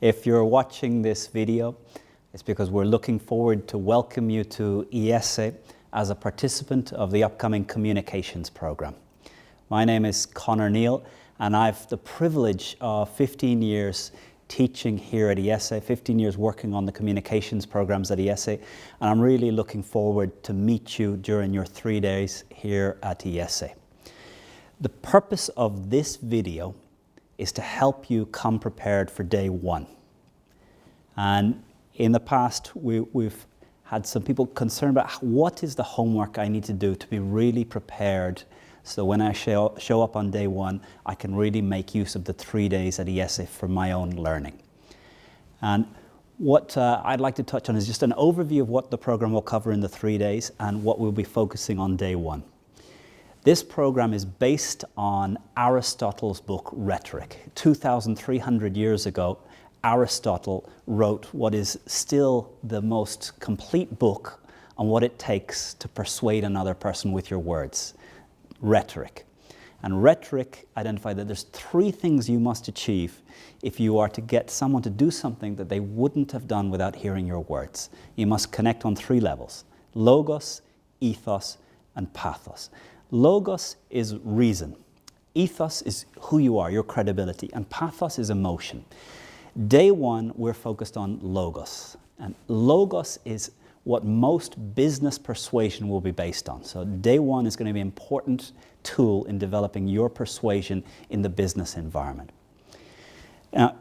If you're watching this video, it's because we're looking forward to welcome you to IESE as a participant of the upcoming communications program. My name is Conor Neill, and I've the privilege of 15 years teaching here at IESE, 15 years working on the communications programs at IESE, and I'm really looking forward to meet you during your 3 days here at IESE. The purpose of this video is to help you come prepared for day one. And in the past, we've had some people concerned about what is the homework I need to do to be really prepared, so when I show up on day one, I can really make use of the 3 days at IESE for my own learning. And what I'd like to touch on is just an overview of what the program will cover in the 3 days and what we'll be focusing on day one. This program is based on Aristotle's book, Rhetoric. 2,300 years ago, Aristotle wrote what is still the most complete book on what it takes to persuade another person with your words. Rhetoric. And rhetoric identified that there's 3 things you must achieve if you are to get someone to do something that they wouldn't have done without hearing your words. You must connect on 3 levels: logos, ethos, and pathos. Logos is reason. Ethos is who you are, your credibility, and pathos is emotion. Day one, we're focused on logos, and logos is what most business persuasion will be based on. So day one is going to be an important tool in developing your persuasion in the business environment. Now,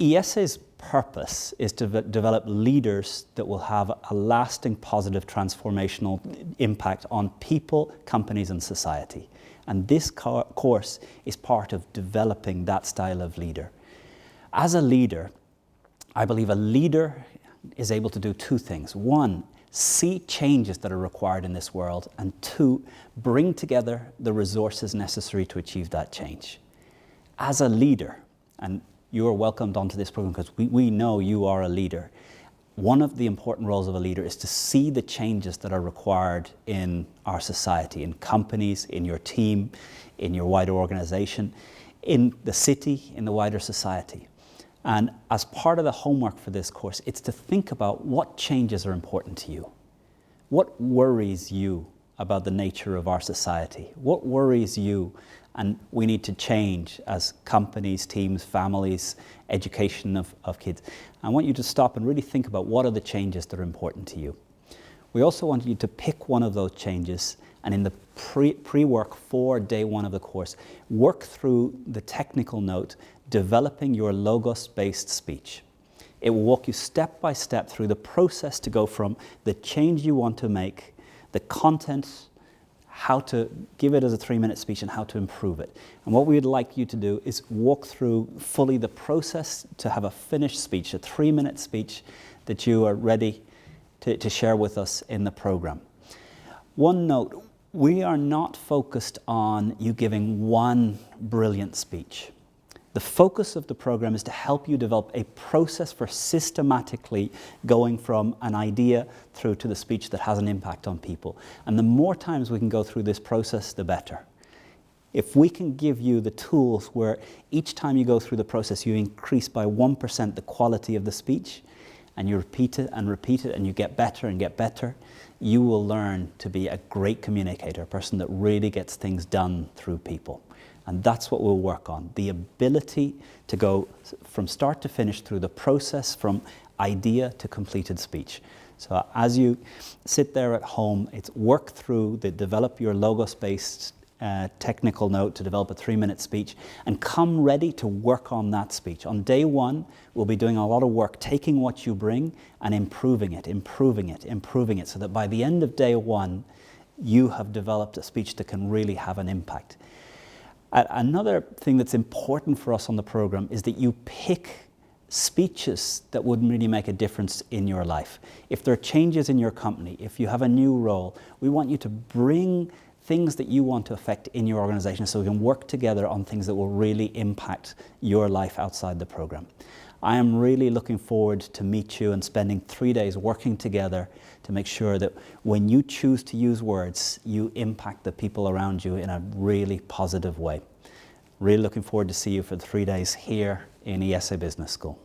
IESE's purpose is to develop leaders that will have a lasting positive transformational impact on people, companies, and society. And this course is part of developing that style of leader. As a leader, I believe a leader is able to do 2 things. 1, see changes that are required in this world, and 2, bring together the resources necessary to achieve that change. As a leader, and you are welcomed onto this program because we know you are a leader, one of the important roles of a leader is to see the changes that are required in our society, in companies, in your team, in your wider organization, in the city, in the wider society. And as part of the homework for this course, it's to think about what changes are important to you. What worries you about the nature of our society? What worries you and we need to change as companies, teams, families, education of kids? I want you to stop and really think about what are the changes that are important to you. We also want you to pick one of those changes, and in the pre-work for day one of the course, work through the technical note, developing your logos-based speech. It will walk you step by step through the process to go from the change you want to make, the content, how to give it as a 3-minute speech, and how to improve it. And what we would like you to do is walk through fully the process to have a finished speech, a 3-minute speech that you are ready to share with us in the program. One note, we are not focused on you giving one brilliant speech. The focus of the program is to help you develop a process for systematically going from an idea through to the speech that has an impact on people. And the more times we can go through this process, the better. If we can give you the tools where each time you go through the process, you increase by 1% the quality of the speech, and you repeat it and you get better and get better, you will learn to be a great communicator, a person that really gets things done through people. And that's what we'll work on, the ability to go from start to finish through the process from idea to completed speech. So as you sit there at home, it's work through develop your logos-based technical note to develop a 3-minute speech, and come ready to work on that speech. On day one, we'll be doing a lot of work taking what you bring and improving it, so that by the end of day one, you have developed a speech that can really have an impact. Another thing that's important for us on the program is that you pick speeches that would really make a difference in your life. If there are changes in your company, if you have a new role, we want you to bring things that you want to affect in your organization so we can work together on things that will really impact your life outside the program. I am really looking forward to meet you and spending 3 days working together to make sure that when you choose to use words, you impact the people around you in a really positive way. Really looking forward to see you for the 3 days here in IESE Business School.